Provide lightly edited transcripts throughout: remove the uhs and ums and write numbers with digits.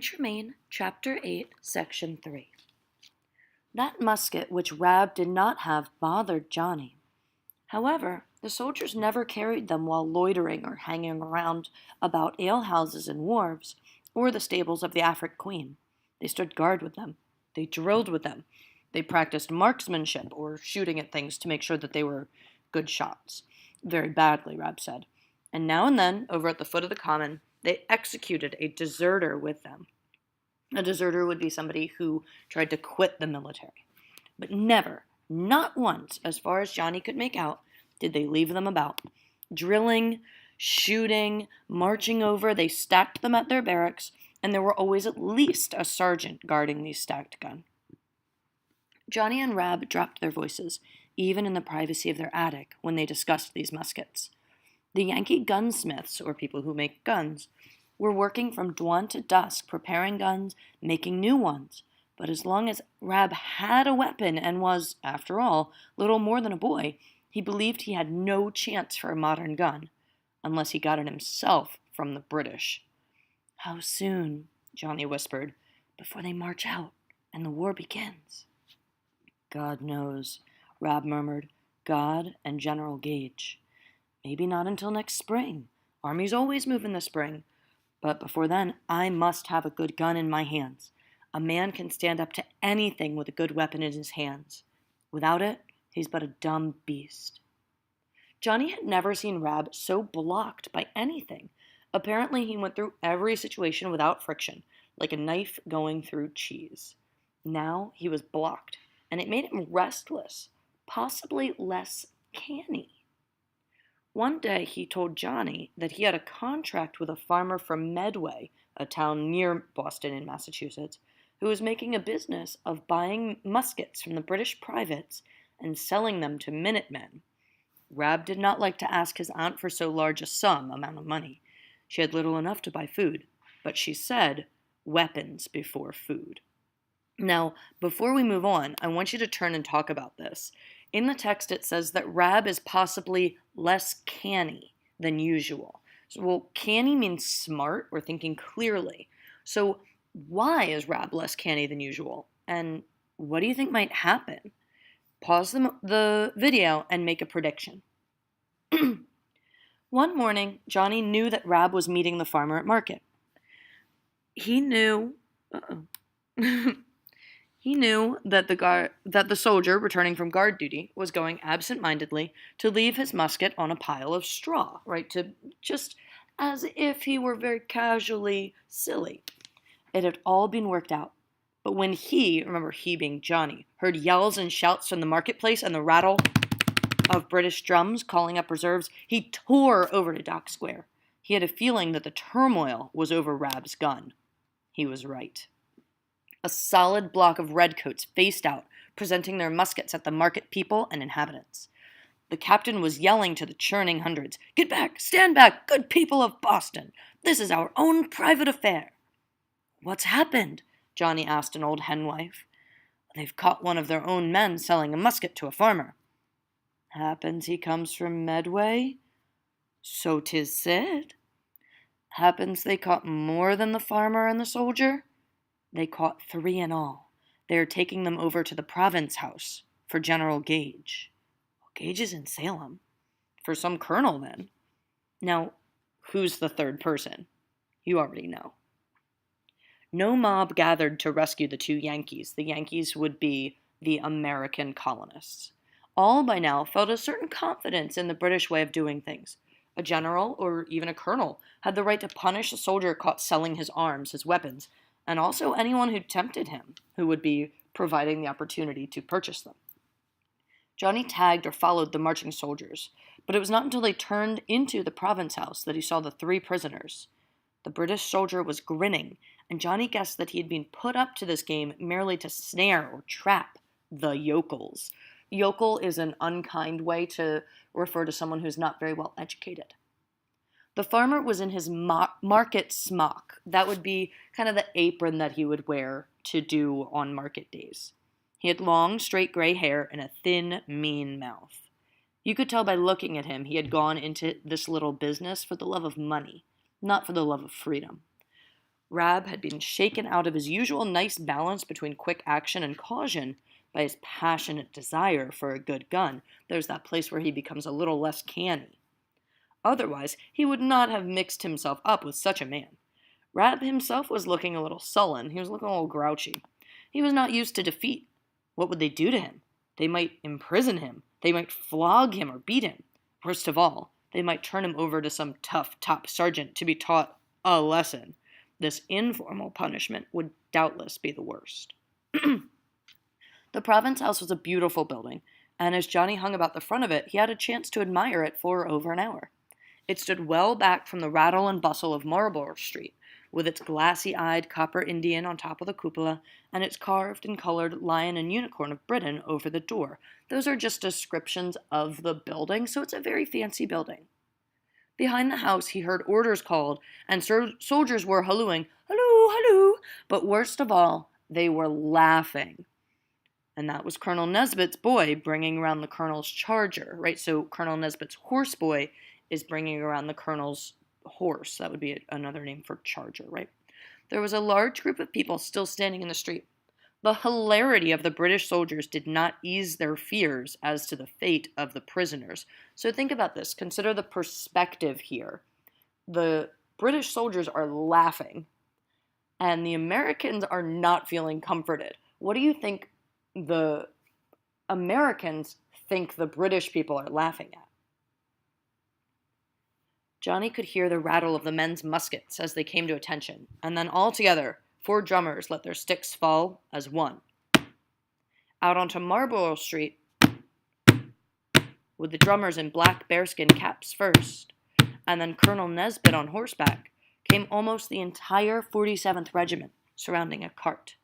Adventure Main, Chapter 8, Section 3. That musket which Rab did not have bothered Johnny. However, the soldiers never carried them while loitering or hanging around about alehouses and wharves, or the stables of the Afric Queen. They stood guard with them. They drilled with them. They practiced marksmanship, or shooting at things to make sure that they were good shots. Very badly, Rab said. And now and then, over at the foot of the common, they executed a deserter with them. A deserter would be somebody who tried to quit the military. But never, not once, as far as Johnny could make out, did they leave them about. Drilling, shooting, marching over, they stacked them at their barracks, and there were always at least a sergeant guarding these stacked guns. Johnny and Rab dropped their voices, even in the privacy of their attic, when they discussed these muskets. The Yankee gunsmiths, or people who make guns, were working from dawn to dusk, preparing guns, making new ones. But as long as Rab had a weapon and was, after all, little more than a boy, he believed he had no chance for a modern gun, unless he got it himself from the British. "How soon," Johnny whispered, "before they march out and the war begins?" "God knows," Rab murmured. "God and General Gage. Maybe not until next spring. Armies always move in the spring. But before then, I must have a good gun in my hands. A man can stand up to anything with a good weapon in his hands. Without it, he's but a dumb beast." Johnny had never seen Rab so blocked by anything. Apparently, he went through every situation without friction, like a knife going through cheese. Now he was blocked, and it made him restless, possibly less canny. One day he told Johnny that he had a contract with a farmer from Medway, a town near Boston in Massachusetts, who was making a business of buying muskets from the British privates and selling them to Minutemen. Rab did not like to ask his aunt for so large a amount of money. She had little enough to buy food, but she said weapons before food. Now, before we move on, I want you to turn and talk about this. In the text, it says that Rab is possibly less canny than usual. Well, canny means smart or thinking clearly. So why is Rab less canny than usual? And what do you think might happen? Pause the video and make a prediction. One morning, Johnny knew that Rab was meeting the farmer at market. He knew that the soldier returning from guard duty was going absent-mindedly to leave his musket on a pile of straw, right? To just as if he were very casually silly. It had all been worked out. But when he, remember he being Johnny, heard yells and shouts from the marketplace and the rattle of British drums calling up reserves, he tore over to Dock Square. He had a feeling that the turmoil was over Rab's gun. He was right. A solid block of redcoats faced out, presenting their muskets at the market people and inhabitants. The captain was yelling to the churning hundreds, "Get back! Stand back, good people of Boston! This is our own private affair!" "What's happened?" Johnny asked an old henwife. "They've caught one of their own men selling a musket to a farmer." "Happens he comes from Medway?" "So 'tis said." "Happens they caught more than the farmer and the soldier?" "They caught 3 in all. They are taking them over to the Province House for General Gage." "Gage is in Salem." "For some colonel, then." "Now, who's the third person?" "You already know." No mob gathered to rescue the 2 Yankees. The Yankees would be the American colonists. All by now felt a certain confidence in the British way of doing things. A general, or even a colonel, had the right to punish a soldier caught selling his arms, his weapons, and also anyone who tempted him, who would be providing the opportunity to purchase them. Johnny tagged or followed the marching soldiers, but it was not until they turned into the Province House that he saw the 3 prisoners. The British soldier was grinning, and Johnny guessed that he had been put up to this game merely to snare or trap the yokels. Yokel is an unkind way to refer to someone who's not very well educated. The farmer was in his market smock. That would be kind of the apron that he would wear to do on market days. He had long, straight gray hair and a thin, mean mouth. You could tell by looking at him he had gone into this little business for the love of money, not for the love of freedom. Rab had been shaken out of his usual nice balance between quick action and caution by his passionate desire for a good gun. There's that place where he becomes a little less canny. Otherwise, he would not have mixed himself up with such a man. Rab himself was looking a little sullen. He was looking a little grouchy. He was not used to defeat. What would they do to him? They might imprison him. They might flog him or beat him. Worst of all, they might turn him over to some tough top sergeant to be taught a lesson. This informal punishment would doubtless be the worst. The province house was a beautiful building, and as Johnny hung about the front of it, he had a chance to admire it for over an hour. It stood well back from the rattle and bustle of Marlborough Street, with its glassy-eyed copper Indian on top of the cupola, and its carved and colored lion and unicorn of Britain over the door. Those are just descriptions of the building, so it's a very fancy building. Behind the house, he heard orders called, and soldiers were hallooing, "Halloo, halloo!" But worst of all, they were laughing. And that was Colonel Nesbitt's boy bringing around the colonel's charger, right? So Colonel Nesbitt's horse boy is bringing around the colonel's horse. That would be another name for charger, right? There was a large group of people still standing in the street. The hilarity of the British soldiers did not ease their fears as to the fate of the prisoners. So think about this. Consider the perspective here. The British soldiers are laughing, and the Americans are not feeling comforted. What do you think the Americans think the British people are laughing at? Johnny could hear the rattle of the men's muskets as they came to attention, and then all together, 4 drummers let their sticks fall as one. Out onto Marlborough Street, with the drummers in black bearskin caps first, and then Colonel Nesbitt on horseback, came almost the entire 47th Regiment, surrounding a cart.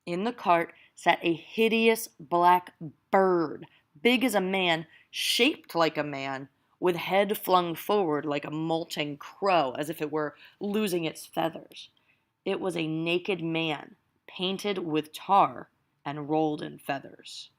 In the cart sat a hideous black bird, big as a man, shaped like a man, with head flung forward like a molting crow, as if it were losing its feathers. It was a naked man, painted with tar and rolled in feathers.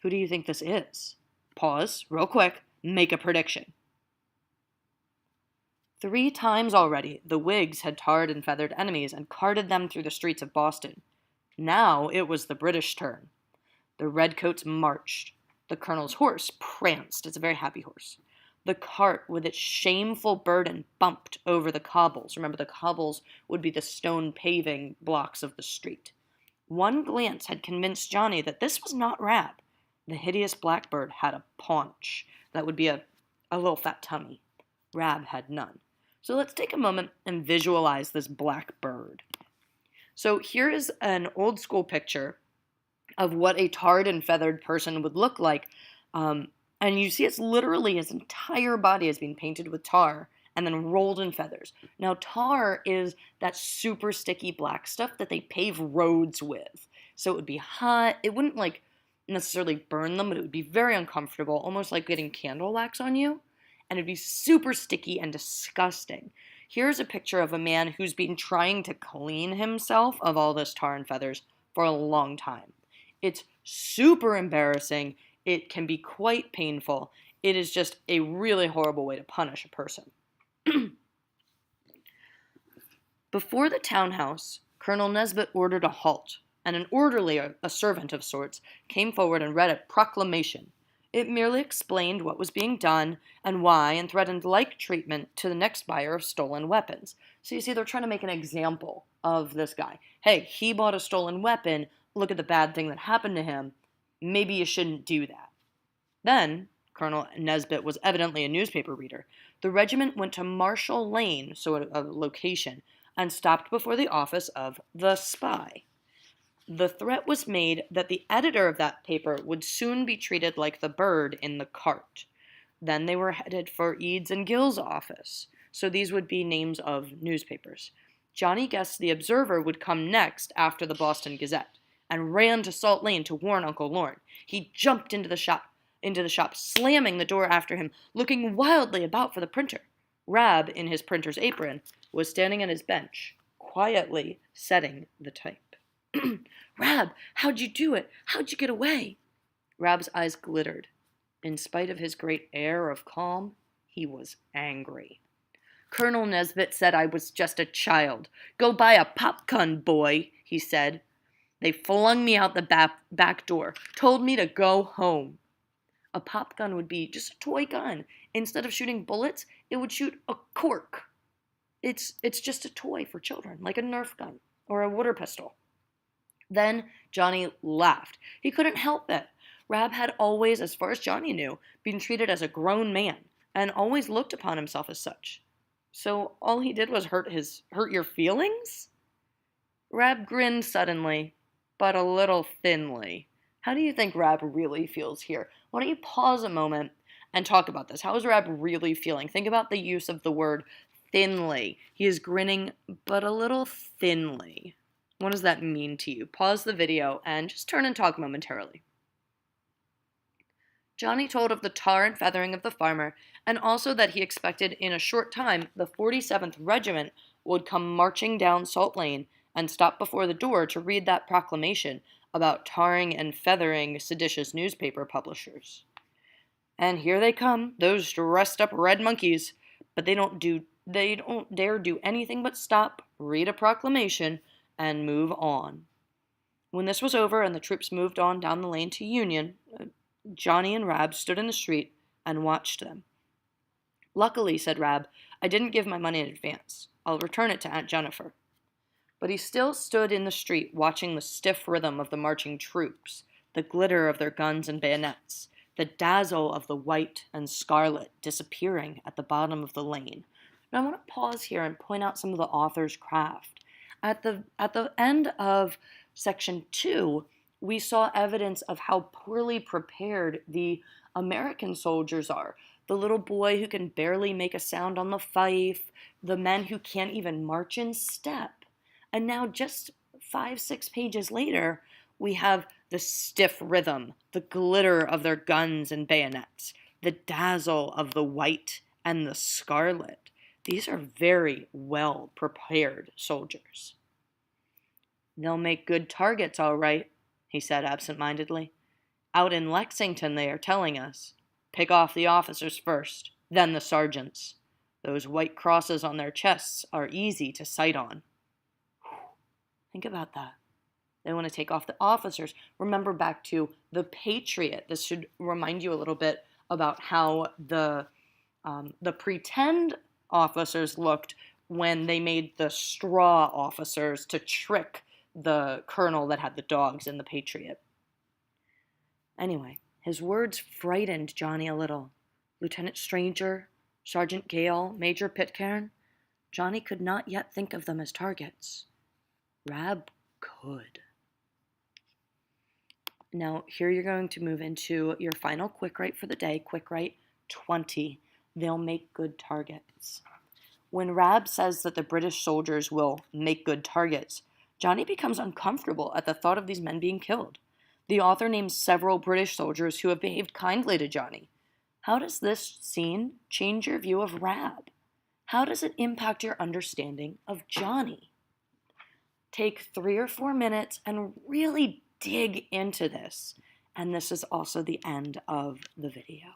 Who do you think this is? Pause, real quick, make a prediction. 3 times already, the Whigs had tarred and feathered enemies and carted them through the streets of Boston. Now it was the British turn. The redcoats marched. The colonel's horse pranced. It's a very happy horse. The cart, with its shameful burden, bumped over the cobbles. Remember, the cobbles would be the stone paving blocks of the street. One glance had convinced Johnny that this was not Rab. The hideous blackbird had a paunch. That would be a little fat tummy. Rab had none. So let's take a moment and visualize this black bird. So here is an old school picture of what a tarred and feathered person would look like. And you see it's literally his entire body is being painted with tar and then rolled in feathers. Now, tar is that super sticky black stuff that they pave roads with. So it would be hot. It wouldn't like necessarily burn them, but it would be very uncomfortable, almost like getting candle wax on you. And it'd be super sticky and disgusting. Here's a picture of a man who's been trying to clean himself of all this tar and feathers for a long time. It's super embarrassing. It can be quite painful. It is just a really horrible way to punish a person. Before the townhouse, Colonel Nesbitt ordered a halt, and an orderly, a servant of sorts, came forward and read a proclamation. It merely explained what was being done and why, and threatened like treatment to the next buyer of stolen weapons. So you see, they're trying to make an example of this guy. Hey, he bought a stolen weapon. Look at the bad thing that happened to him. Maybe you shouldn't do that. Then, Colonel Nesbitt was evidently a newspaper reader. The regiment went to Marshall Lane, so a location, and stopped before the office of The Spy. The threat was made that the editor of that paper would soon be treated like the bird in the cart. Then they were headed for Eads and Gill's office, so these would be names of newspapers. Johnny guessed the Observer would come next after the Boston Gazette, and ran to Salt Lane to warn Uncle Lorne. He jumped into the shop, slamming the door after him, looking wildly about for the printer. Rab, in his printer's apron, was standing at his bench, quietly setting the type. Rab, how'd you do it? How'd you get away? Rab's eyes glittered. In spite of his great air of calm, he was angry. Colonel Nesbit said I was just a child. Go buy a popgun, boy, he said. They flung me out the back door, told me to go home. A pop gun would be just a toy gun. Instead of shooting bullets, it would shoot a cork. It's just a toy for children, like a Nerf gun or a water pistol. Then Johnny laughed. He couldn't help it. Rab had always, as far as Johnny knew, been treated as a grown man and always looked upon himself as such. So all he did was hurt your feelings? Rab grinned suddenly, but a little thinly. How do you think Rab really feels here? Why don't you pause a moment and talk about this? How is Rab really feeling? Think about the use of the word thinly. He is grinning, but a little thinly. What does that mean to you? Pause the video and just turn and talk momentarily. Johnny told of the tar and feathering of the farmer, and also that he expected in a short time the 47th Regiment would come marching down Salt Lane and stop before the door to read that proclamation about tarring and feathering seditious newspaper publishers. And here they come, those dressed up red monkeys, but they don't dare do anything but stop, read a proclamation, and move on. When this was over and the troops moved on down the lane to Union, Johnny and Rab stood in the street and watched them. Luckily, said Rab, I didn't give my money in advance. I'll return it to Aunt Jennifer. But he still stood in the street watching the stiff rhythm of the marching troops, the glitter of their guns and bayonets, the dazzle of the white and scarlet disappearing at the bottom of the lane. Now I want to pause here and point out some of the author's craft. At the end of section 2, we saw evidence of how poorly prepared the American soldiers are. The little boy who can barely make a sound on the fife, the men who can't even march in step. And now just 5-6 pages later, we have the stiff rhythm, the glitter of their guns and bayonets, the dazzle of the white and the scarlet. These are very well prepared soldiers. They'll make good targets, all right, he said absent-mindedly. Out in Lexington, they are telling us. Pick off the officers first, then the sergeants. Those white crosses on their chests are easy to sight on. Think about that. They want to take off the officers. Remember back to the Patriot. This should remind you a little bit about how the pretend officers looked when they made the straw officers to trick the colonel that had the dogs in the Patriot. Anyway, his words frightened Johnny a little. Lieutenant Stranger, Sergeant Gale, Major Pitcairn. Johnny could not yet think of them as targets. Rab could. Now, here you're going to move into your final quick write for the day, quick write 20. They'll make good targets. When Rab says that the British soldiers will make good targets, Johnny becomes uncomfortable at the thought of these men being killed. The author names several British soldiers who have behaved kindly to Johnny. How does this scene change your view of Rab? How does it impact your understanding of Johnny? Take 3 or 4 minutes and really dig into this. And this is also the end of the video.